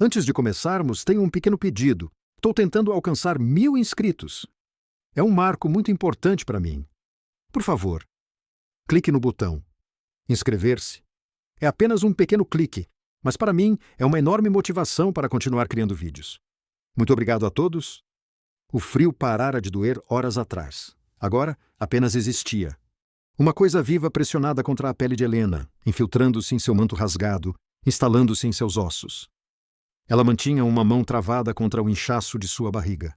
Antes de começarmos, tenho um pequeno pedido. Estou tentando alcançar 1000 inscritos. É um marco muito importante para mim. Por favor, clique no botão inscrever-se. É apenas um pequeno clique, mas para mim é uma enorme motivação para continuar criando vídeos. Muito obrigado a todos. O frio parara de doer horas atrás. Agora, apenas existia. Uma coisa viva pressionada contra a pele de Helena, infiltrando-se em seu manto rasgado, instalando-se em seus ossos. Ela mantinha uma mão travada contra o inchaço de sua barriga.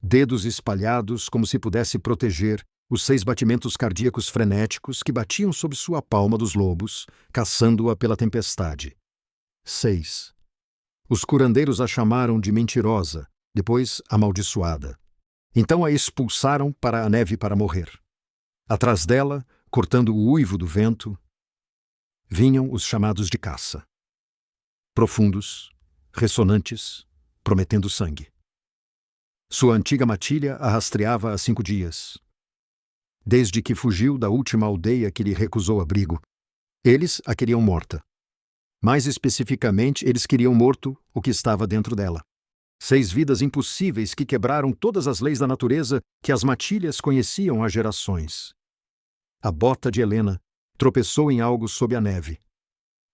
Dedos espalhados como se pudesse proteger os 6 batimentos cardíacos frenéticos que batiam sob sua palma dos lobos, caçando-a pela tempestade. 6. Os curandeiros a chamaram de mentirosa, depois amaldiçoada. Então a expulsaram para a neve para morrer. Atrás dela, cortando o uivo do vento, vinham os chamados de caça. Profundos, ressonantes, prometendo sangue. Sua antiga matilha a rastreava há 5 dias. Desde que fugiu da última aldeia que lhe recusou abrigo. Eles a queriam morta. Mais especificamente, eles queriam morto o que estava dentro dela. 6 vidas impossíveis que quebraram todas as leis da natureza que as matilhas conheciam há gerações. A bota de Helena tropeçou em algo sob a neve.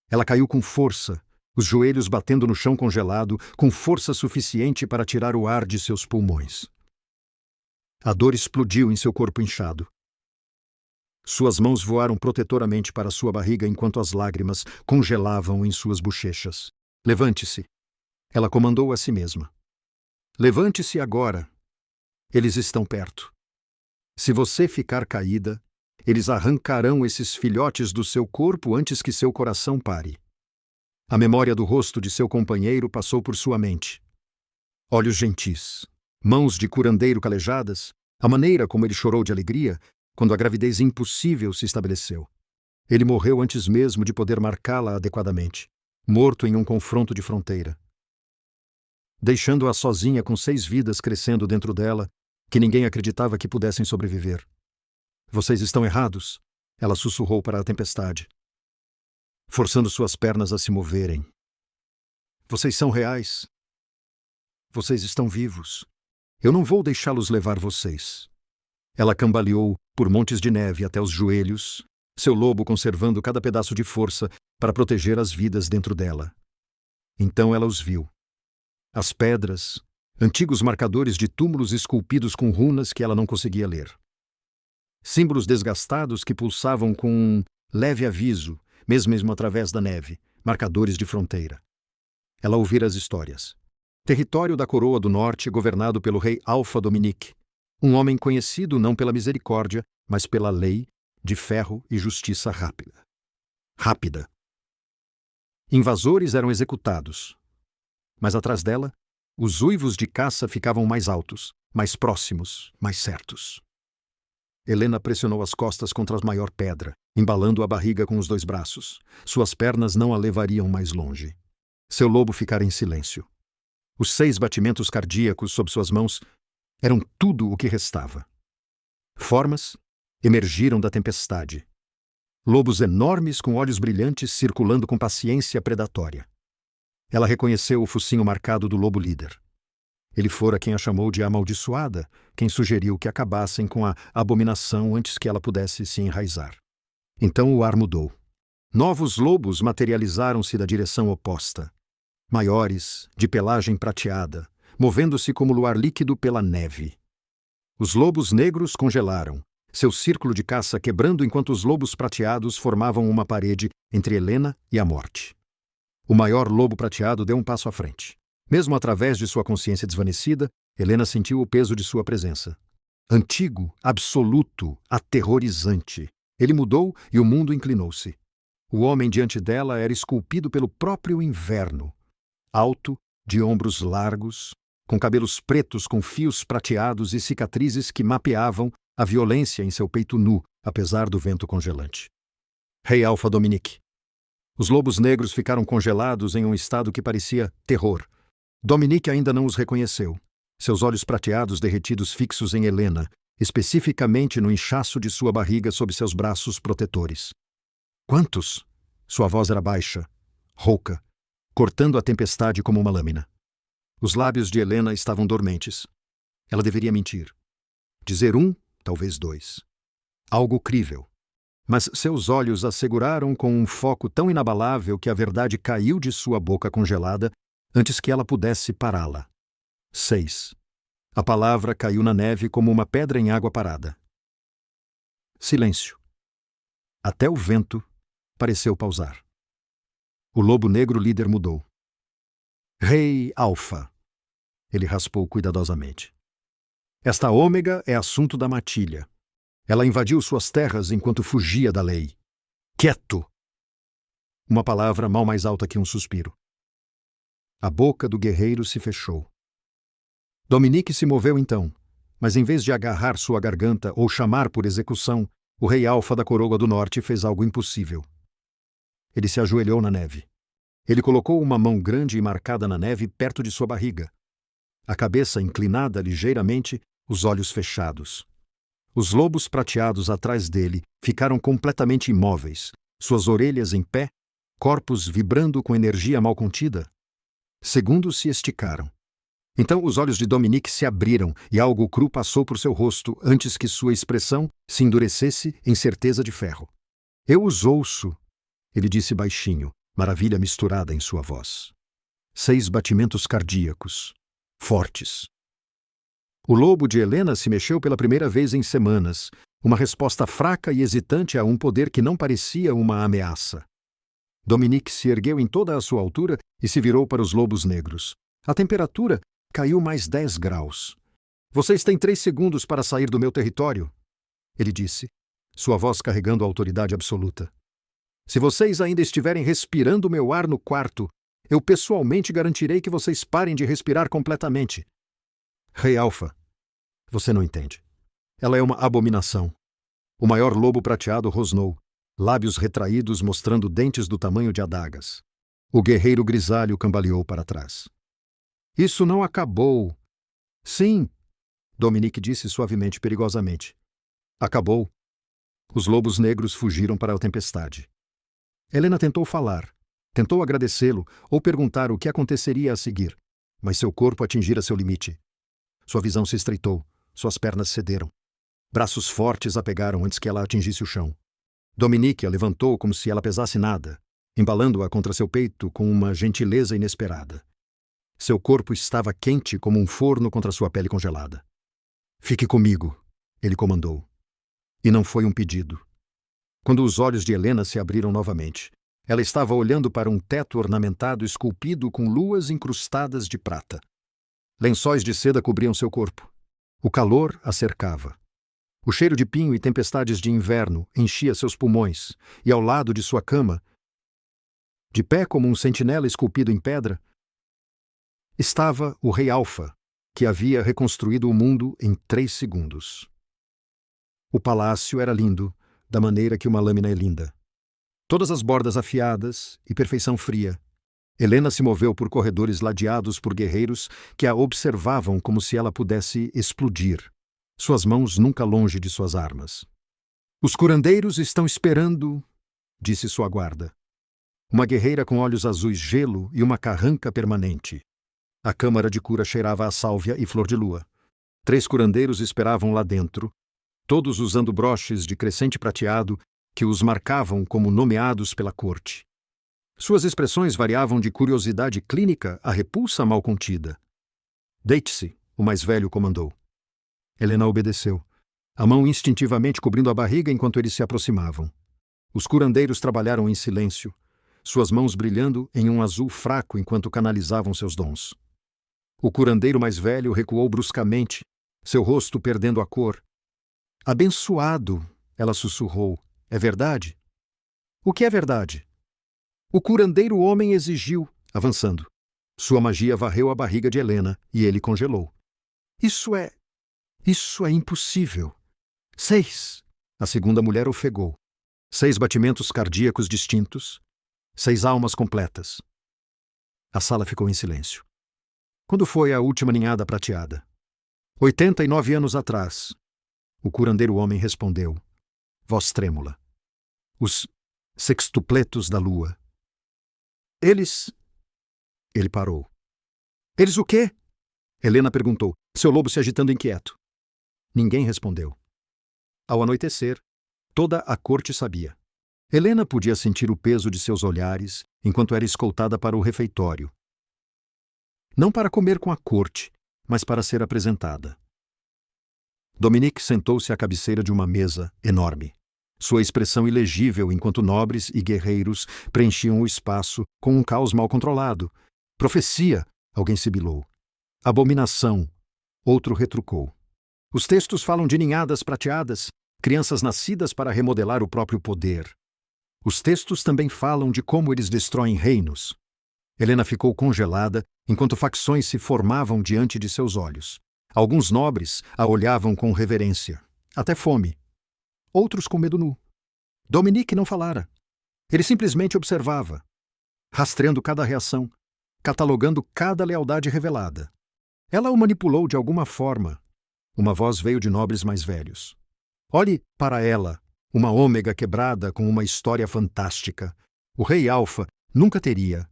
Ela caiu com força, os joelhos batendo no chão congelado, com força suficiente para tirar o ar de seus pulmões. A dor explodiu em seu corpo inchado. Suas mãos voaram protetoramente para sua barriga enquanto as lágrimas congelavam em suas bochechas. Levante-se. Ela comandou a si mesma. Levante-se agora. Eles estão perto. Se você ficar caída, eles arrancarão esses filhotes do seu corpo antes que seu coração pare. A memória do rosto de seu companheiro passou por sua mente. Olhos gentis, mãos de curandeiro calejadas, a maneira como ele chorou de alegria quando a gravidez impossível se estabeleceu. Ele morreu antes mesmo de poder marcá-la adequadamente, morto em um confronto de fronteira. Deixando-a sozinha com 6 vidas crescendo dentro dela, que ninguém acreditava que pudessem sobreviver. Vocês estão errados, ela sussurrou para a tempestade, forçando suas pernas a se moverem. Vocês são reais. Vocês estão vivos. Eu não vou deixá-los levar vocês. Ela cambaleou por montes de neve até os joelhos, seu lobo conservando cada pedaço de força para proteger as vidas dentro dela. Então ela os viu. As pedras, antigos marcadores de túmulos esculpidos com runas que ela não conseguia ler. Símbolos desgastados que pulsavam com um leve aviso, mesmo através da neve, marcadores de fronteira. Ela ouvira as histórias. Território da Coroa do Norte governado pelo rei Alfa Dominique, um homem conhecido não pela misericórdia, mas pela lei, de ferro e justiça rápida. Rápida. Invasores eram executados. Mas atrás dela, os uivos de caça ficavam mais altos, mais próximos, mais certos. Helena pressionou as costas contra a maior pedra, embalando a barriga com os 2 braços. Suas pernas não a levariam mais longe. Seu lobo ficara em silêncio. Os 6 batimentos cardíacos sob suas mãos eram tudo o que restava. Formas emergiram da tempestade. Lobos enormes com olhos brilhantes circulando com paciência predatória. Ela reconheceu o focinho marcado do lobo líder. Ele fora quem a chamou de amaldiçoada, quem sugeriu que acabassem com a abominação antes que ela pudesse se enraizar. Então o ar mudou. Novos lobos materializaram-se da direção oposta. Maiores, de pelagem prateada, movendo-se como luar líquido pela neve. Os lobos negros congelaram, seu círculo de caça quebrando enquanto os lobos prateados formavam uma parede entre Helena e a morte. O maior lobo prateado deu um passo à frente. Mesmo através de sua consciência desvanecida, Helena sentiu o peso de sua presença. Antigo, absoluto, aterrorizante. Ele mudou e o mundo inclinou-se. O homem diante dela era esculpido pelo próprio inverno. Alto, de ombros largos, com cabelos pretos com fios prateados e cicatrizes que mapeavam a violência em seu peito nu, apesar do vento congelante. Rei Alfa Dominique. Os lobos negros ficaram congelados em um estado que parecia terror. Dominique ainda não os reconheceu. Seus olhos prateados derretidos fixos em Helena, especificamente no inchaço de sua barriga sob seus braços protetores. Quantos? Sua voz era baixa, rouca. cortando a tempestade como uma lâmina. Os lábios de Helena estavam dormentes. Ela deveria mentir. Dizer um, talvez dois. Algo crível. Mas seus olhos asseguraram com um foco tão inabalável que a verdade caiu de sua boca congelada antes que ela pudesse pará-la. 6. A palavra caiu na neve como uma pedra em água parada. Silêncio. Até o vento pareceu pausar. O lobo negro líder mudou. Rei Alfa. Ele raspou cuidadosamente. Esta ômega é assunto da matilha. Ela invadiu suas terras enquanto fugia da lei. Quieto! Uma palavra mal mais alta que um suspiro. A boca do guerreiro se fechou. Dominique se moveu então, mas em vez de agarrar sua garganta ou chamar por execução, o rei Alfa da Coroa do Norte fez algo impossível. Ele se ajoelhou na neve. Ele colocou uma mão grande e marcada na neve perto de sua barriga. A cabeça inclinada ligeiramente, os olhos fechados. Os lobos prateados atrás dele ficaram completamente imóveis, suas orelhas em pé, corpos vibrando com energia mal contida. Segundos se esticaram. Então os olhos de Dominique se abriram e algo cru passou por seu rosto antes que sua expressão se endurecesse em certeza de ferro. Eu os ouço, ele disse baixinho, maravilha misturada em sua voz. 6 batimentos cardíacos, fortes. O lobo de Helena se mexeu pela primeira vez em semanas, uma resposta fraca e hesitante a um poder que não parecia uma ameaça. Dominique se ergueu em toda a sua altura e se virou para os lobos negros. A temperatura caiu mais 10 graus. Vocês têm 3 segundos para sair do meu território, ele disse, sua voz carregando a autoridade absoluta. Se vocês ainda estiverem respirando meu ar no quarto, eu pessoalmente garantirei que vocês parem de respirar completamente. Rei Alfa, você não entende. Ela é uma abominação. O maior lobo prateado rosnou, lábios retraídos mostrando dentes do tamanho de adagas. O guerreiro grisalho cambaleou para trás. Isso não acabou. Sim, Dominique disse suavemente, perigosamente. Acabou. Os lobos negros fugiram para a tempestade. Helena tentou falar, tentou agradecê-lo ou perguntar o que aconteceria a seguir, mas seu corpo atingira seu limite. Sua visão se estreitou, suas pernas cederam. Braços fortes a pegaram antes que ela atingisse o chão. Dominique a levantou como se ela pesasse nada, embalando-a contra seu peito com uma gentileza inesperada. Seu corpo estava quente como um forno contra sua pele congelada. Fique comigo, ele comandou. E não foi um pedido. Quando os olhos de Helena se abriram novamente, ela estava olhando para um teto ornamentado esculpido com luas incrustadas de prata. Lençóis de seda cobriam seu corpo. O calor a cercava. O cheiro de pinho e tempestades de inverno enchia seus pulmões, e ao lado de sua cama, de pé como um sentinela esculpido em pedra, estava o Rei Alfa, que havia reconstruído o mundo em 3 segundos. O palácio era lindo, da maneira que uma lâmina é linda. Todas as bordas afiadas e perfeição fria. Helena se moveu por corredores ladeados por guerreiros que a observavam como se ela pudesse explodir, suas mãos nunca longe de suas armas. Os curandeiros estão esperando, disse sua guarda. Uma guerreira com olhos azuis gelo e uma carranca permanente. A câmara de cura cheirava a sálvia e flor de lua. 3 curandeiros esperavam lá dentro, todos usando broches de crescente prateado que os marcavam como nomeados pela corte. Suas expressões variavam de curiosidade clínica a repulsa mal contida. Deite-se, o mais velho comandou. Helena obedeceu, a mão instintivamente cobrindo a barriga enquanto eles se aproximavam. Os curandeiros trabalharam em silêncio, suas mãos brilhando em um azul fraco enquanto canalizavam seus dons. O curandeiro mais velho recuou bruscamente, seu rosto perdendo a cor. Abençoado, ela sussurrou. É verdade? O que é verdade? O curandeiro homem exigiu, avançando. Sua magia varreu a barriga de Helena e ele congelou. Isso é impossível. 6. A segunda mulher ofegou. 6 batimentos cardíacos distintos. 6 almas completas. A sala ficou em silêncio. Quando foi a última ninhada prateada? 89 anos atrás. O curandeiro homem respondeu, voz trêmula. Os sextupletos da lua. Eles Ele parou. Eles o quê? Helena perguntou, seu lobo se agitando inquieto. Ninguém respondeu. Ao anoitecer, toda a corte sabia. Helena podia sentir o peso de seus olhares enquanto era escoltada para o refeitório. Não para comer com a corte, mas para ser apresentada. Dominique sentou-se à cabeceira de uma mesa enorme. Sua expressão ilegível enquanto nobres e guerreiros preenchiam o espaço com um caos mal controlado. Profecia, alguém sibilou. Abominação, outro retrucou. Os textos falam de ninhadas prateadas, crianças nascidas para remodelar o próprio poder. Os textos também falam de como eles destroem reinos. Helena ficou congelada enquanto facções se formavam diante de seus olhos. Alguns nobres a olhavam com reverência, até fome. Outros com medo nu. Dominique não falara. Ele simplesmente observava, rastreando cada reação, catalogando cada lealdade revelada. Ela o manipulou de alguma forma. Uma voz veio de nobres mais velhos. Olhe para ela, uma ômega quebrada com uma história fantástica. O rei Alfa nunca teria.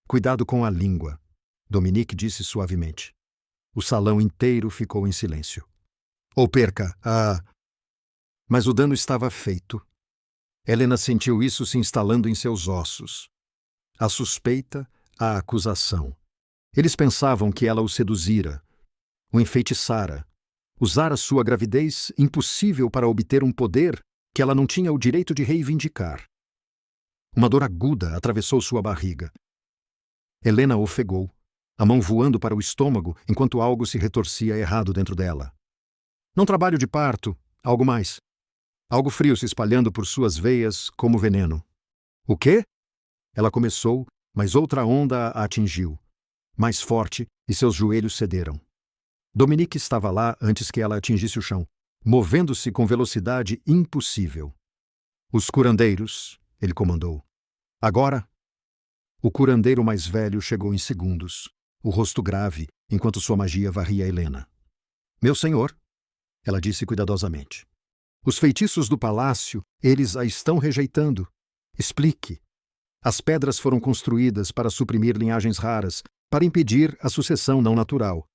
Cuidado com a língua, Dominique disse suavemente. O salão inteiro ficou em silêncio. Ou perca, Mas o dano estava feito. Helena sentiu isso se instalando em seus ossos. A suspeita, a acusação. Eles pensavam que ela o seduzira, o enfeitiçara, usara sua gravidez impossível para obter um poder que ela não tinha o direito de reivindicar. Uma dor aguda atravessou sua barriga. Helena ofegou, a mão voando para o estômago enquanto algo se retorcia errado dentro dela. Não trabalho de parto, algo mais. Algo frio se espalhando por suas veias como veneno. O quê? Ela começou, mas outra onda a atingiu. Mais forte, e seus joelhos cederam. Dominique estava lá antes que ela atingisse o chão, movendo-se com velocidade impossível. Os curandeiros, ele comandou. Agora, o curandeiro mais velho chegou em segundos, o rosto grave, enquanto sua magia varria Helena. Meu senhor, ela disse cuidadosamente. Os feitiços do palácio, eles a estão rejeitando. Explique. As pedras foram construídas para suprimir linhagens raras, para impedir a sucessão não natural.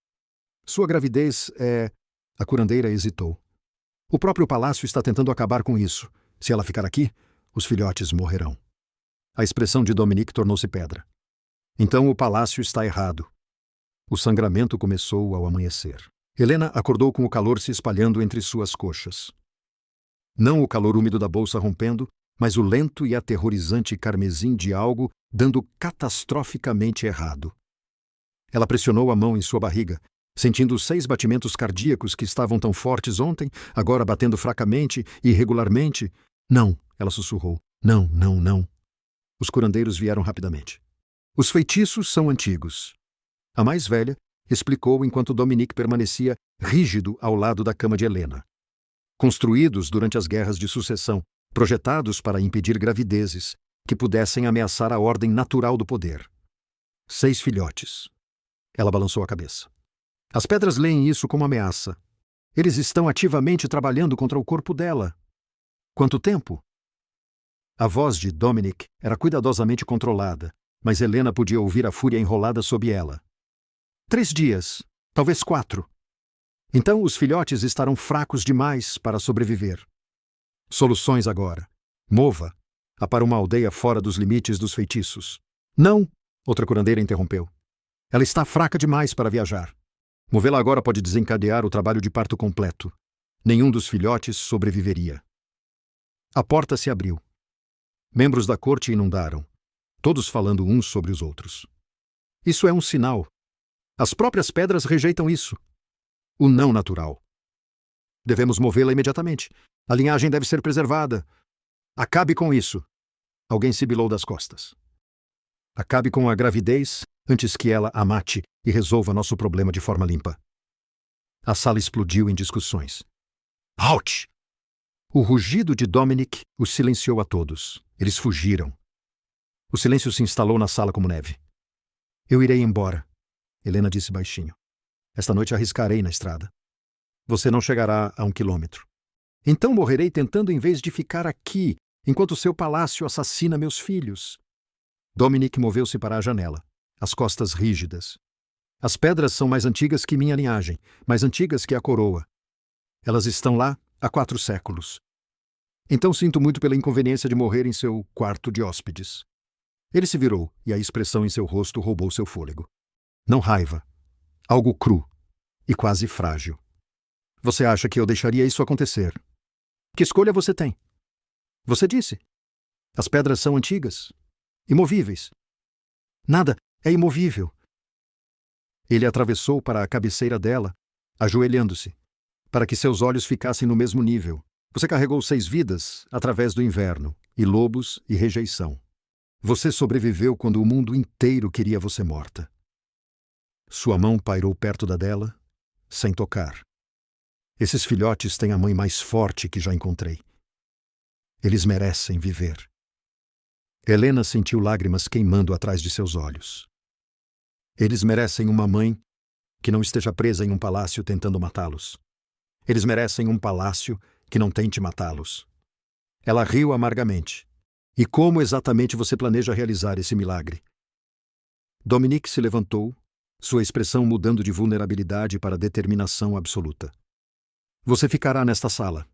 Sua gravidez é... A curandeira hesitou. O próprio palácio está tentando acabar com isso. Se ela ficar aqui, os filhotes morrerão. A expressão de Dominique tornou-se pedra. Então o palácio está errado. O sangramento começou ao amanhecer. Helena acordou com o calor se espalhando entre suas coxas. Não o calor úmido da bolsa rompendo, mas o lento e aterrorizante carmesim de algo dando catastroficamente errado. Ela pressionou a mão em sua barriga, sentindo os 6 batimentos cardíacos que estavam tão fortes ontem, agora batendo fracamente e irregularmente. Não, ela sussurrou. Não, não, não. Os curandeiros vieram rapidamente. Os feitiços são antigos. A mais velha explicou enquanto Dominique permanecia rígido ao lado da cama de Helena. Construídos durante as guerras de sucessão, projetados para impedir gravidezes que pudessem ameaçar a ordem natural do poder. 6 filhotes. Ela balançou a cabeça. As pedras leem isso como ameaça. Eles estão ativamente trabalhando contra o corpo dela. Quanto tempo? A voz de Dominique era cuidadosamente controlada, mas Helena podia ouvir a fúria enrolada sob ela. 3 dias, talvez 4. Então os filhotes estarão fracos demais para sobreviver. Soluções agora. Mova-a para uma aldeia fora dos limites dos feitiços. Não, outra curandeira interrompeu. Ela está fraca demais para viajar. Movê-la agora pode desencadear o trabalho de parto completo. Nenhum dos filhotes sobreviveria. A porta se abriu. Membros da corte inundaram, todos falando uns sobre os outros. Isso é um sinal. As próprias pedras rejeitam isso. O não natural. Devemos movê-la imediatamente. A linhagem deve ser preservada. Acabe com isso. Alguém sibilou das costas. Acabe com a gravidez antes que ela a mate e resolva nosso problema de forma limpa. A sala explodiu em discussões. Ouch! O rugido de Dominique os silenciou a todos. Eles fugiram. O silêncio se instalou na sala como neve. Eu irei embora, Helena disse baixinho. Esta noite arriscarei na estrada. Você não chegará a 1 quilômetro. Então morrerei tentando em vez de ficar aqui, enquanto seu palácio assassina meus filhos. Dominique moveu-se para a janela. as costas rígidas. As pedras são mais antigas que minha linhagem, mais antigas que a coroa. Elas estão lá há 4 séculos. Então sinto muito pela inconveniência de morrer em seu quarto de hóspedes. Ele se virou e a expressão em seu rosto roubou seu fôlego. Não raiva. Algo cru e quase frágil. Você acha que eu deixaria isso acontecer? Que escolha você tem? Você disse. As pedras são antigas, imovíveis. Nada é imovível. Ele atravessou para a cabeceira dela, ajoelhando-se, para que seus olhos ficassem no mesmo nível. Você carregou 6 vidas através do inverno, e lobos e rejeição. Você sobreviveu quando o mundo inteiro queria você morta. Sua mão pairou perto da dela, sem tocar. Esses filhotes têm a mãe mais forte que já encontrei. Eles merecem viver. Helena sentiu lágrimas queimando atrás de seus olhos. Eles merecem uma mãe que não esteja presa em um palácio tentando matá-los. Eles merecem um palácio que não tente matá-los. Ela riu amargamente. E como exatamente você planeja realizar esse milagre? Dominique se levantou, sua expressão mudando de vulnerabilidade para determinação absoluta. Você ficará nesta sala.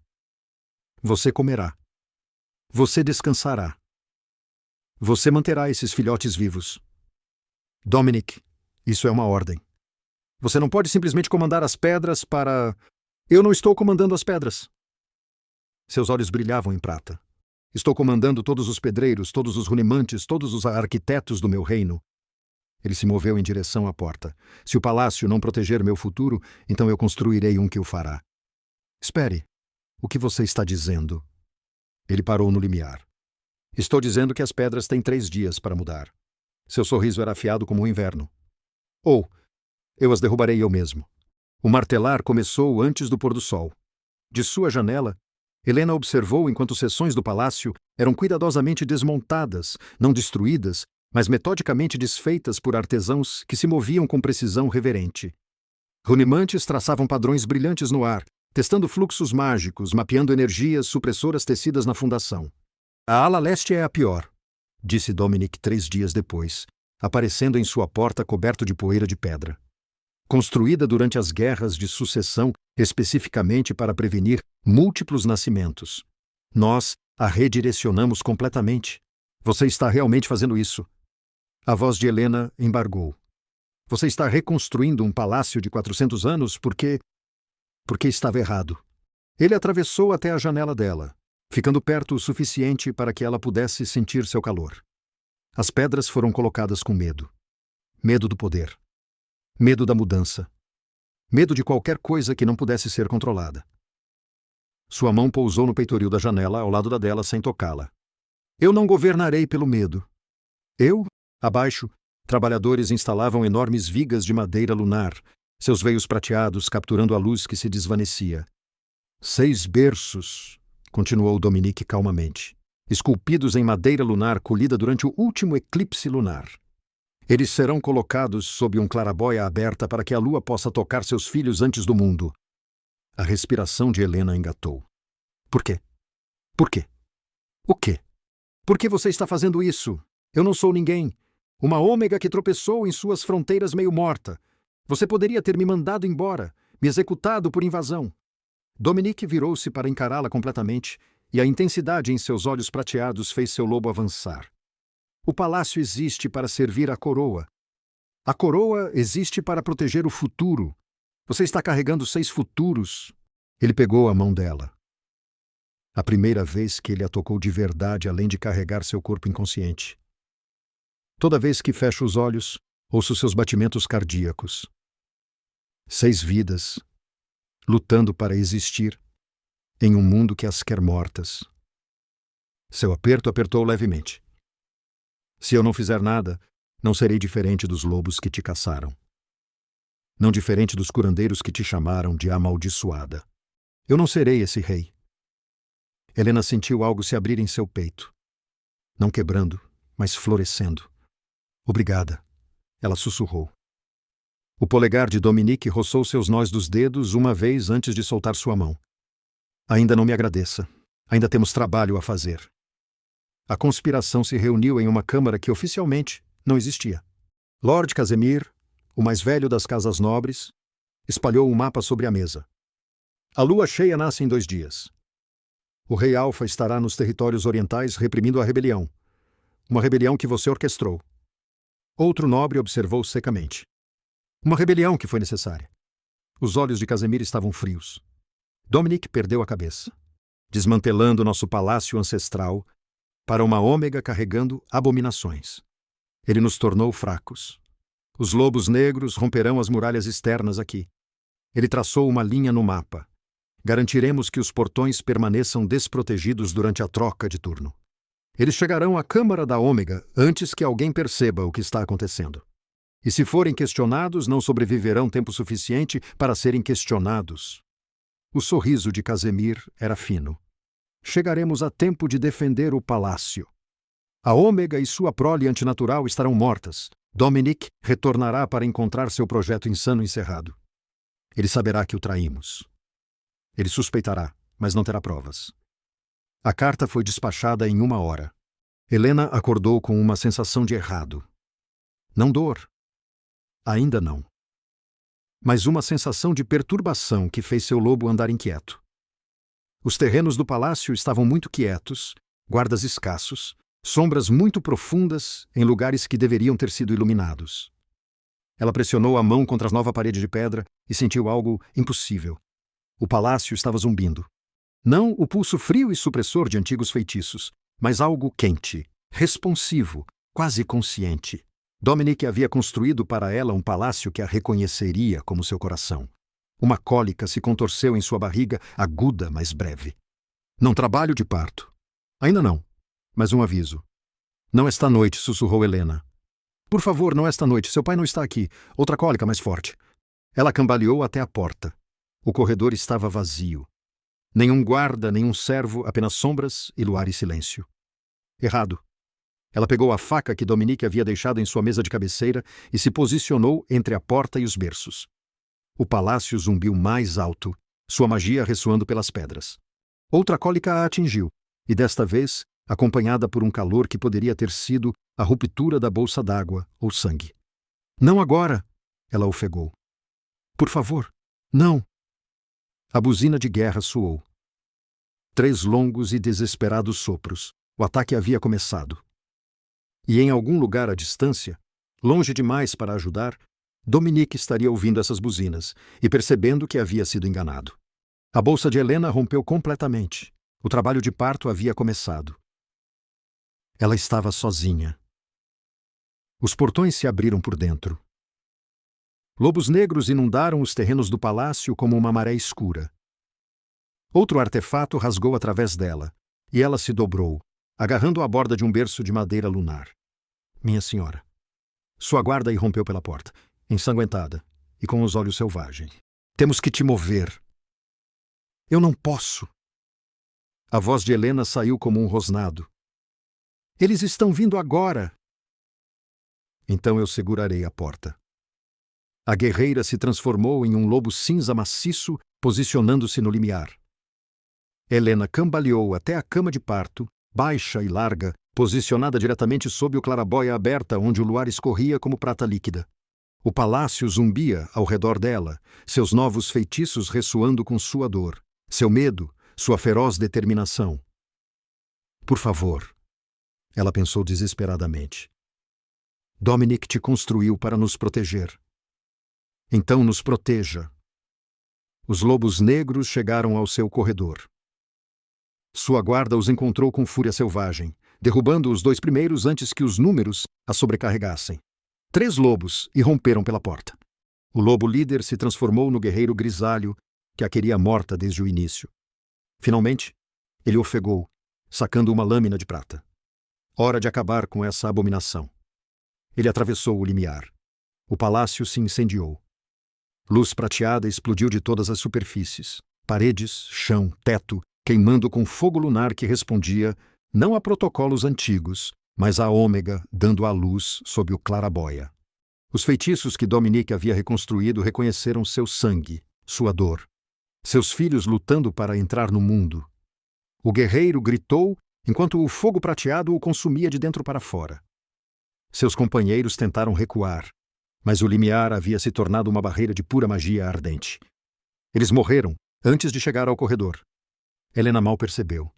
Você comerá. Você descansará. Você manterá esses filhotes vivos. Dominique, isso é uma ordem. Você não pode simplesmente comandar as pedras para... Eu não estou comandando as pedras. Seus olhos brilhavam em prata. Estou comandando todos os pedreiros, todos os runimantes, todos os arquitetos do meu reino. Ele se moveu em direção à porta. Se o palácio não proteger meu futuro, então eu construirei um que o fará. Espere. O que você está dizendo? Ele parou no limiar. Estou dizendo que as pedras têm 3 dias para mudar. Seu sorriso era afiado como o inverno. Ou, eu as derrubarei eu mesmo. O martelar começou antes do pôr do sol. De sua janela, Helena observou enquanto seções do palácio eram cuidadosamente desmontadas, não destruídas, mas metodicamente desfeitas por artesãos que se moviam com precisão reverente. Runimantes traçavam padrões brilhantes no ar, testando fluxos mágicos, mapeando energias supressoras tecidas na fundação. A ala leste é a pior, disse Dominique 3 dias depois, aparecendo em sua porta coberto de poeira de pedra. Construída durante as guerras de sucessão, especificamente para prevenir múltiplos nascimentos. Nós a redirecionamos completamente. Você está realmente fazendo isso. A voz de Helena embargou. Você está reconstruindo um palácio de 400 anos porque estava errado. Ele atravessou até a janela dela, ficando perto o suficiente para que ela pudesse sentir seu calor. As pedras foram colocadas com medo. Medo do poder. Medo da mudança. Medo de qualquer coisa que não pudesse ser controlada. Sua mão pousou no peitoril da janela ao lado da dela sem tocá-la. Eu não governarei pelo medo. Eu, abaixo, trabalhadores instalavam enormes vigas de madeira lunar, seus veios prateados capturando a luz que se desvanecia. 6 berços, continuou Dominique calmamente, esculpidos em madeira lunar colhida durante o último eclipse lunar. Eles serão colocados sob um clarabóia aberta para que a lua possa tocar seus filhos antes do mundo. A respiração de Helena engatou. Por quê? Por quê? O quê? Por que você está fazendo isso? Eu não sou ninguém. Uma ômega que tropeçou em suas fronteiras meio morta. Você poderia ter me mandado embora, me executado por invasão. Dominique virou-se para encará-la completamente, e a intensidade em seus olhos prateados fez seu lobo avançar. O palácio existe para servir a coroa. A coroa existe para proteger o futuro. Você está carregando 6 futuros. Ele pegou a mão dela. A primeira vez que ele a tocou de verdade, além de carregar seu corpo inconsciente. Toda vez que fecho os olhos, ouço seus batimentos cardíacos. 6 vidas, lutando para existir, em um mundo que as quer mortas. Seu aperto apertou levemente. Se eu não fizer nada, não serei diferente dos lobos que te caçaram. Não diferente dos curandeiros que te chamaram de amaldiçoada. Eu não serei esse rei. Helena sentiu algo se abrir em seu peito. Não quebrando, mas florescendo. Obrigada, ela sussurrou. O polegar de Dominique roçou seus nós dos dedos uma vez antes de soltar sua mão. Ainda não me agradeça. Ainda temos trabalho a fazer. A conspiração se reuniu em uma câmara que oficialmente não existia. Lord Casimir, o mais velho das casas nobres, espalhou um mapa sobre a mesa. A lua cheia nasce em 2 dias. O rei Alfa estará nos territórios orientais reprimindo a rebelião. Uma rebelião que você orquestrou. Outro nobre observou secamente. Uma rebelião que foi necessária. Os olhos de Casimir estavam frios. Dominic perdeu a cabeça, desmantelando nosso palácio ancestral para uma ômega carregando abominações. Ele nos tornou fracos. Os lobos negros romperão as muralhas externas aqui. Ele traçou uma linha no mapa. Garantiremos que os portões permaneçam desprotegidos durante a troca de turno. Eles chegarão à Câmara da Ômega antes que alguém perceba o que está acontecendo. E se forem questionados, não sobreviverão tempo suficiente para serem questionados. O sorriso de Casimir era fino. Chegaremos a tempo de defender o palácio. A Ômega e sua prole antinatural estarão mortas. Dominic retornará para encontrar seu projeto insano encerrado. Ele saberá que o traímos. Ele suspeitará, mas não terá provas. A carta foi despachada em 1 hora. Helena acordou com uma sensação de errado. Não dor. Ainda não. Mas uma sensação de perturbação que fez seu lobo andar inquieto. Os terrenos do palácio estavam muito quietos, guardas escassos, sombras muito profundas em lugares que deveriam ter sido iluminados. Ela pressionou a mão contra a nova parede de pedra e sentiu algo impossível. O palácio estava zumbindo. Não o pulso frio e supressor de antigos feitiços, mas algo quente, responsivo, quase consciente. Dominic havia construído para ela um palácio que a reconheceria como seu coração. Uma cólica se contorceu em sua barriga, aguda, mas breve. Não trabalho de parto. Ainda não. Mas um aviso. Não esta noite, sussurrou Helena. Por favor, não esta noite. Seu pai não está aqui. Outra cólica mais forte. Ela cambaleou até a porta. O corredor estava vazio. Nenhum guarda, nenhum servo, apenas sombras e luar e silêncio. Errado. Ela pegou a faca que Dominic havia deixado em sua mesa de cabeceira e se posicionou entre a porta e os berços. O palácio zumbiu mais alto, sua magia ressoando pelas pedras. Outra cólica a atingiu, e desta vez, acompanhada por um calor que poderia ter sido a ruptura da bolsa d'água ou sangue. Não agora! Ela ofegou. Por favor, não! A buzina de guerra soou. 3 longos e desesperados sopros. O ataque havia começado. E em algum lugar à distância, longe demais para ajudar, Dominic estaria ouvindo essas buzinas e percebendo que havia sido enganado. A bolsa de Helena rompeu completamente. O trabalho de parto havia começado. Ela estava sozinha. Os portões se abriram por dentro. Lobos negros inundaram os terrenos do palácio como uma maré escura. Outro artefato rasgou através dela, e ela se dobrou, agarrando a borda de um berço de madeira lunar. Minha senhora. Sua guarda irrompeu pela porta, ensanguentada e com os olhos selvagens. Temos que te mover. Eu não posso. A voz de Helena saiu como um rosnado. Eles estão vindo agora. Então eu segurarei a porta. A guerreira se transformou em um lobo cinza maciço, posicionando-se no limiar. Helena cambaleou até a cama de parto, baixa e larga, posicionada diretamente sob o clarabóia aberta onde o luar escorria como prata líquida. O palácio zumbia ao redor dela, seus novos feitiços ressoando com sua dor, seu medo, sua feroz determinação. Por favor, ela pensou desesperadamente. Dominic te construiu para nos proteger. Então nos proteja. Os lobos negros chegaram ao seu corredor. Sua guarda os encontrou com fúria selvagem, derrubando os 2 primeiros antes que os números a sobrecarregassem. 3 lobos irromperam pela porta. O lobo líder se transformou no guerreiro grisalho que a queria morta desde o início. Finalmente, ele ofegou, sacando uma lâmina de prata. Hora de acabar com essa abominação. Ele atravessou o limiar. O palácio se incendiou. Luz prateada explodiu de todas as superfícies. Paredes, chão, teto, queimando com fogo lunar que respondia não a protocolos antigos, mas a Ômega dando a luz sob o clarabóia. Os feitiços que Dominic havia reconstruído reconheceram seu sangue, sua dor. Seus filhos lutando para entrar no mundo. O guerreiro gritou enquanto o fogo prateado o consumia de dentro para fora. Seus companheiros tentaram recuar, mas o limiar havia se tornado uma barreira de pura magia ardente. Eles morreram antes de chegar ao corredor. Helena mal percebeu.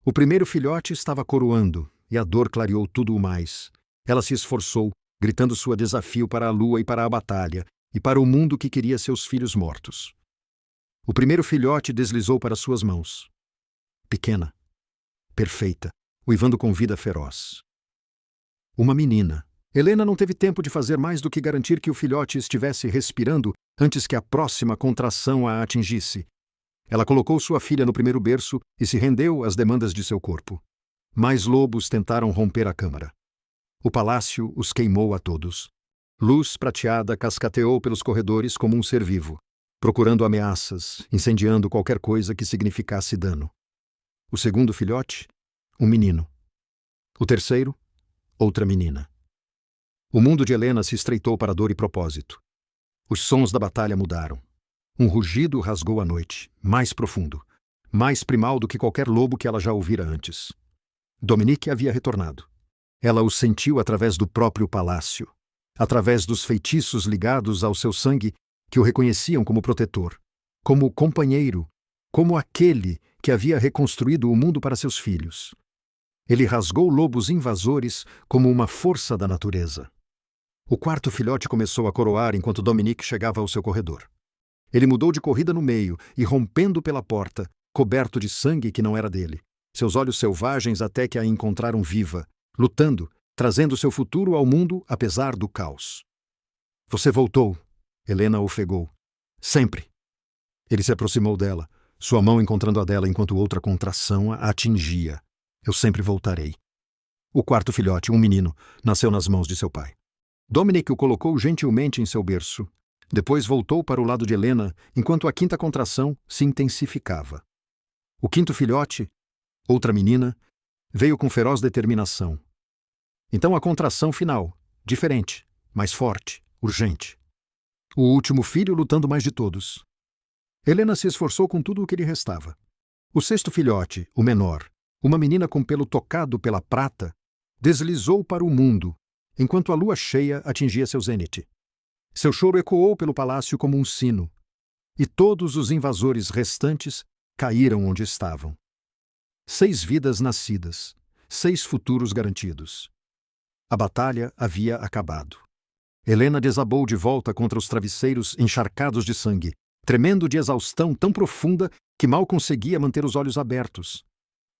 O primeiro filhote estava coroando, e a dor clareou tudo o mais. Ela se esforçou, gritando sua desafio para a lua e para a batalha, e para o mundo que queria seus filhos mortos. O primeiro filhote deslizou para suas mãos. Pequena, perfeita, uivando com vida feroz. Uma menina. Helena não teve tempo de fazer mais do que garantir que o filhote estivesse respirando antes que a próxima contração a atingisse. Ela colocou sua filha no primeiro berço e se rendeu às demandas de seu corpo. Mais lobos tentaram romper a câmara. O palácio os queimou a todos. Luz prateada cascateou pelos corredores como um ser vivo, procurando ameaças, incendiando qualquer coisa que significasse dano. O segundo filhote, um menino. O terceiro, outra menina. O mundo de Helena se estreitou para dor e propósito. Os sons da batalha mudaram. Um rugido rasgou a noite, mais profundo, mais primal do que qualquer lobo que ela já ouvira antes. Dominique havia retornado. Ela o sentiu através do próprio palácio, através dos feitiços ligados ao seu sangue que o reconheciam como protetor, como companheiro, como aquele que havia reconstruído o mundo para seus filhos. Ele rasgou lobos invasores como uma força da natureza. O quarto filhote começou a coroar enquanto Dominique chegava ao seu corredor. Ele mudou de corrida no meio e, rompendo pela porta, coberto de sangue que não era dele, seus olhos selvagens até que a encontraram viva, lutando, trazendo seu futuro ao mundo apesar do caos. Você voltou, Helena ofegou. Sempre. Ele se aproximou dela, sua mão encontrando a dela enquanto outra contração a atingia. Eu sempre voltarei. O quarto filhote, um menino, nasceu nas mãos de seu pai. Dominique o colocou gentilmente em seu berço. Depois voltou para o lado de Helena, enquanto a quinta contração se intensificava. O quinto filhote, outra menina, veio com feroz determinação. Então a contração final, diferente, mais forte, urgente. O último filho lutando mais de todos. Helena se esforçou com tudo o que lhe restava. O sexto filhote, o menor, uma menina com pelo tocado pela prata, deslizou para o mundo, enquanto a lua cheia atingia seu zênite. Seu choro ecoou pelo palácio como um sino, e todos os invasores restantes caíram onde estavam. 6 vidas nascidas, 6 futuros garantidos. A batalha havia acabado. Helena desabou de volta contra os travesseiros encharcados de sangue, tremendo de exaustão tão profunda que mal conseguia manter os olhos abertos.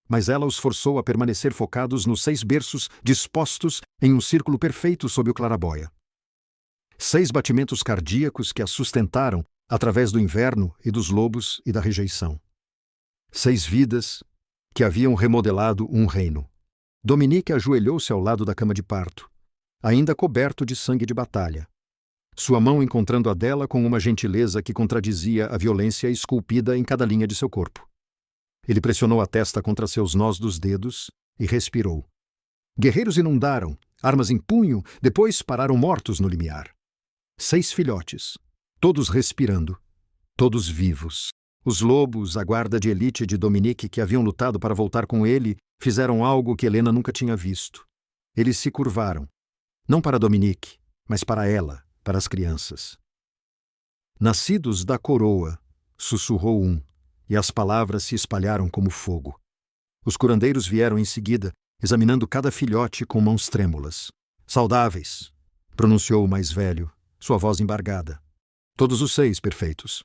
Mas ela os forçou a permanecer focados nos 6 berços dispostos em um círculo perfeito sob o clarabóia. 6 batimentos cardíacos que a sustentaram através do inverno e dos lobos e da rejeição. 6 vidas que haviam remodelado um reino. Dominique ajoelhou-se ao lado da cama de parto, ainda coberto de sangue de batalha, sua mão encontrando a dela com uma gentileza que contradizia a violência esculpida em cada linha de seu corpo. Ele pressionou a testa contra seus nós dos dedos e respirou. Guerreiros inundaram, armas em punho, depois pararam mortos no limiar. 6 filhotes, todos respirando, todos vivos. Os lobos, a guarda de elite de Dominique que haviam lutado para voltar com ele, fizeram algo que Helena nunca tinha visto. Eles se curvaram, não para Dominique, mas para ela, para as crianças. Nascidos da coroa, sussurrou um, e as palavras se espalharam como fogo. Os curandeiros vieram em seguida, examinando cada filhote com mãos trêmulas. Saudáveis, pronunciou o mais velho, sua voz embargada. Todos os 6 perfeitos.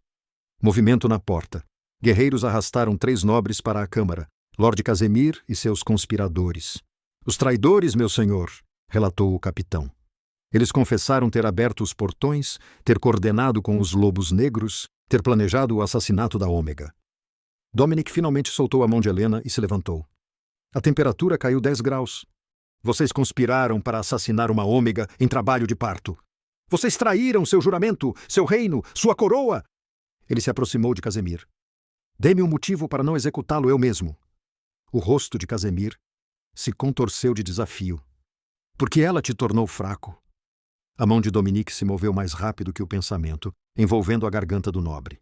Movimento na porta. Guerreiros arrastaram 3 nobres para a câmara, Lord Casemir e seus conspiradores. Os traidores, meu senhor, relatou o capitão. Eles confessaram ter aberto os portões, ter coordenado com os lobos negros, ter planejado o assassinato da Ômega. Dominique finalmente soltou a mão de Helena e se levantou. A temperatura caiu 10 graus. Vocês conspiraram para assassinar uma Ômega em trabalho de parto. Vocês traíram seu juramento, seu reino, sua coroa! Ele se aproximou de Casemir. Dê-me um motivo para não executá-lo eu mesmo. O rosto de Casemir se contorceu de desafio. Porque ela te tornou fraco. A mão de Dominique se moveu mais rápido que o pensamento, envolvendo a garganta do nobre.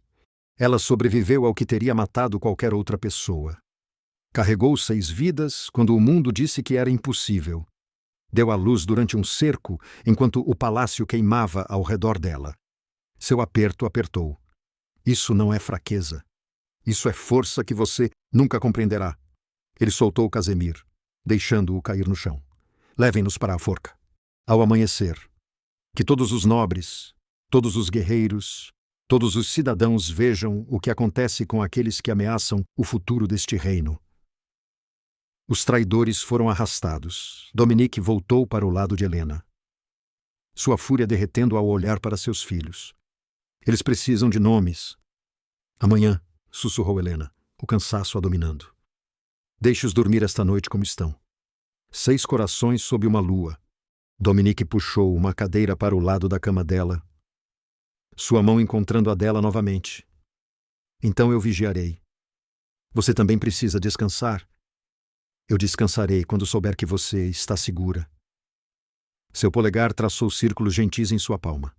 Ela sobreviveu ao que teria matado qualquer outra pessoa. Carregou 6 vidas quando o mundo disse que era impossível. Deu à luz durante um cerco, enquanto o palácio queimava ao redor dela. Seu aperto apertou. Isso não é fraqueza. Isso é força que você nunca compreenderá. Ele soltou Casemir, deixando-o cair no chão. Levem-nos para a forca. Ao amanhecer, que todos os nobres, todos os guerreiros, todos os cidadãos vejam o que acontece com aqueles que ameaçam o futuro deste reino. Os traidores foram arrastados. Dominique voltou para o lado de Helena, sua fúria derretendo ao olhar para seus filhos. Eles precisam de nomes. Amanhã, sussurrou Helena, o cansaço a dominando. Deixe-os dormir esta noite como estão. 6 corações sob uma lua. Dominique puxou uma cadeira para o lado da cama dela, sua mão encontrando a dela novamente. Então eu vigiarei. Você também precisa descansar. Eu descansarei quando souber que você está segura. Seu polegar traçou círculos gentis em sua palma.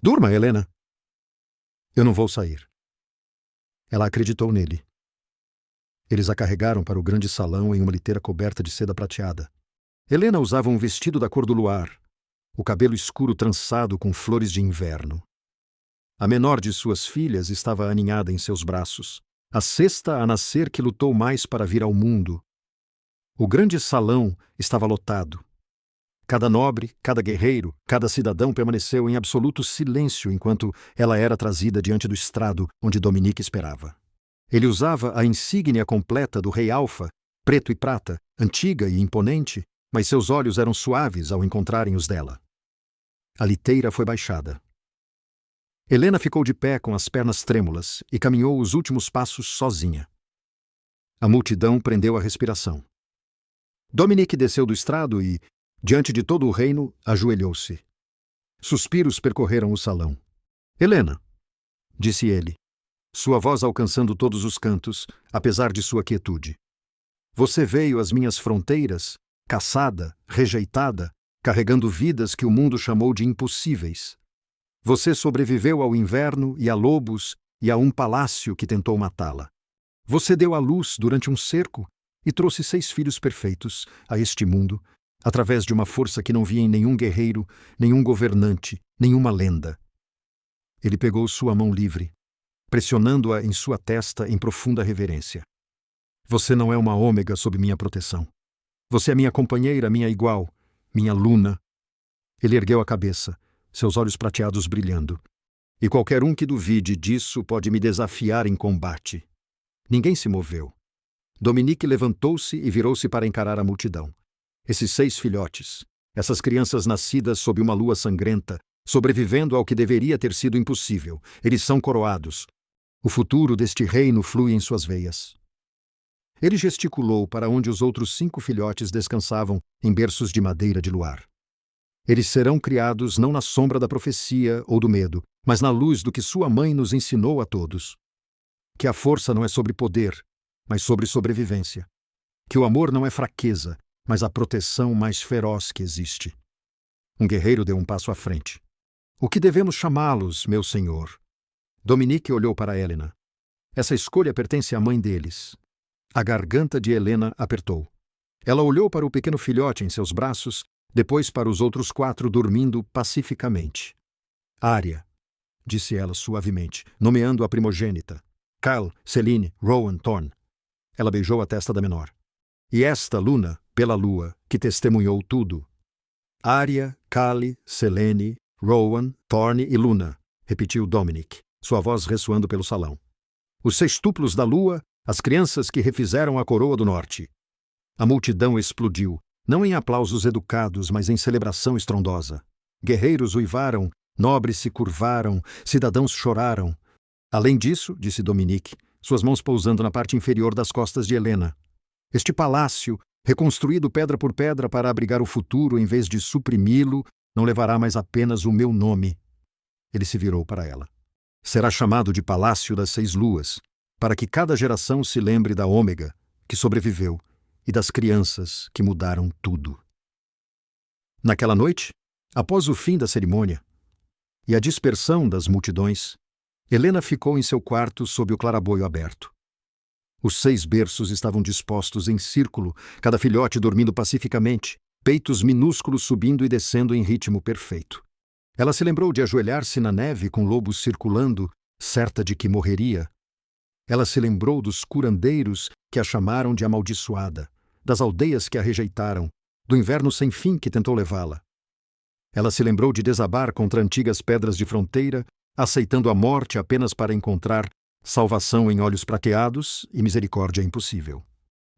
Durma, Helena. Eu não vou sair. Ela acreditou nele. Eles a carregaram para o grande salão em uma liteira coberta de seda prateada. Helena usava um vestido da cor do luar, o cabelo escuro trançado com flores de inverno. A menor de suas filhas estava aninhada em seus braços, a sexta a nascer que lutou mais para vir ao mundo. O grande salão estava lotado. Cada nobre, cada guerreiro, cada cidadão permaneceu em absoluto silêncio enquanto ela era trazida diante do estrado onde Dominique esperava. Ele usava a insígnia completa do rei Alfa, preto e prata, antiga e imponente, mas seus olhos eram suaves ao encontrarem os dela. A liteira foi baixada. Helena ficou de pé com as pernas trêmulas e caminhou os últimos passos sozinha. A multidão prendeu a respiração. Dominique desceu do estrado e, diante de todo o reino, ajoelhou-se. Suspiros percorreram o salão. Helena, disse ele, sua voz alcançando todos os cantos, apesar de sua quietude. Você veio às minhas fronteiras, caçada, rejeitada, carregando vidas que o mundo chamou de impossíveis. Você sobreviveu ao inverno e a lobos e a um palácio que tentou matá-la. Você deu à luz durante um cerco e trouxe 6 filhos perfeitos a este mundo, através de uma força que não via em nenhum guerreiro, nenhum governante, nenhuma lenda. Ele pegou sua mão livre, pressionando-a em sua testa em profunda reverência. Você não é uma ômega sob minha proteção. Você é minha companheira, minha igual, minha Luna. Ele ergueu a cabeça, seus olhos prateados brilhando. E qualquer um que duvide disso pode me desafiar em combate. Ninguém se moveu. Dominique levantou-se e virou-se para encarar a multidão. Esses 6 filhotes, essas crianças nascidas sob uma lua sangrenta, sobrevivendo ao que deveria ter sido impossível, eles são coroados. O futuro deste reino flui em suas veias. Ele gesticulou para onde os outros 5 filhotes descansavam em berços de madeira de luar. Eles serão criados não na sombra da profecia ou do medo, mas na luz do que sua mãe nos ensinou a todos. Que a força não é sobre poder, mas sobre sobrevivência. Que o amor não é fraqueza, mas a proteção mais feroz que existe. Um guerreiro deu um passo à frente. O que devemos chamá-los, meu senhor? Dominique olhou para Helena. Essa escolha pertence à mãe deles. A garganta de Helena apertou. Ela olhou para o pequeno filhote em seus braços, depois para os outros 4 dormindo pacificamente. Arya, disse ela suavemente, nomeando a primogênita. Kyle, Celine, Rowan, Thorn. Ela beijou a testa da menor. E esta, Luna, pela lua, que testemunhou tudo. Arya, Kyle, Selene, Rowan, Thorn e Luna, repetiu Dominique, sua voz ressoando pelo salão. Os sextuplos da lua, as crianças que refizeram a coroa do norte. A multidão explodiu, não em aplausos educados, mas em celebração estrondosa. Guerreiros uivaram, nobres se curvaram, cidadãos choraram. Além disso, disse Dominique, suas mãos pousando na parte inferior das costas de Helena, este palácio, reconstruído pedra por pedra para abrigar o futuro em vez de suprimi-lo, não levará mais apenas o meu nome. Ele se virou para ela. Será chamado de Palácio das 6 Luas, para que cada geração se lembre da Ômega, que sobreviveu, e das crianças que mudaram tudo. Naquela noite, após o fim da cerimônia e a dispersão das multidões, Helena ficou em seu quarto sob o claraboio aberto. Os 6 berços estavam dispostos em círculo, cada filhote dormindo pacificamente, peitos minúsculos subindo e descendo em ritmo perfeito. Ela se lembrou de ajoelhar-se na neve com lobos circulando, certa de que morreria. Ela se lembrou dos curandeiros que a chamaram de amaldiçoada, das aldeias que a rejeitaram, do inverno sem fim que tentou levá-la. Ela se lembrou de desabar contra antigas pedras de fronteira, aceitando a morte apenas para encontrar salvação em olhos prateados e misericórdia impossível.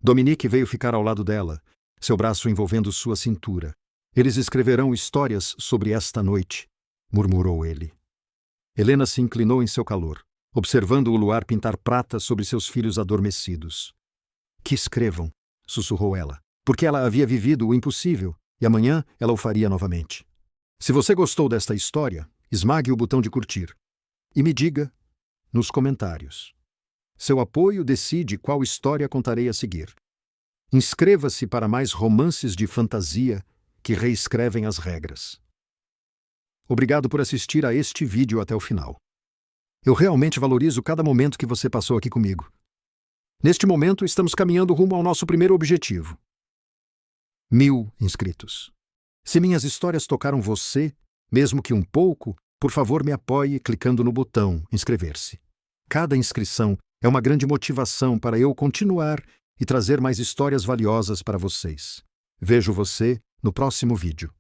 Dominique veio ficar ao lado dela, seu braço envolvendo sua cintura. Eles escreverão histórias sobre esta noite, murmurou ele. Helena se inclinou em seu calor, observando o luar pintar prata sobre seus filhos adormecidos. Que escrevam, sussurrou ela, porque ela havia vivido o impossível e amanhã ela o faria novamente. Se você gostou desta história, esmague o botão de curtir e me diga nos comentários. Seu apoio decide qual história contarei a seguir. Inscreva-se para mais romances de fantasia que reescrevem as regras. Obrigado por assistir a este vídeo até o final. Eu realmente valorizo cada momento que você passou aqui comigo. Neste momento, estamos caminhando rumo ao nosso primeiro objetivo. 1000 inscritos. Se minhas histórias tocaram você, mesmo que um pouco, por favor me apoie clicando no botão inscrever-se. Cada inscrição é uma grande motivação para eu continuar e trazer mais histórias valiosas para vocês. Vejo você no próximo vídeo.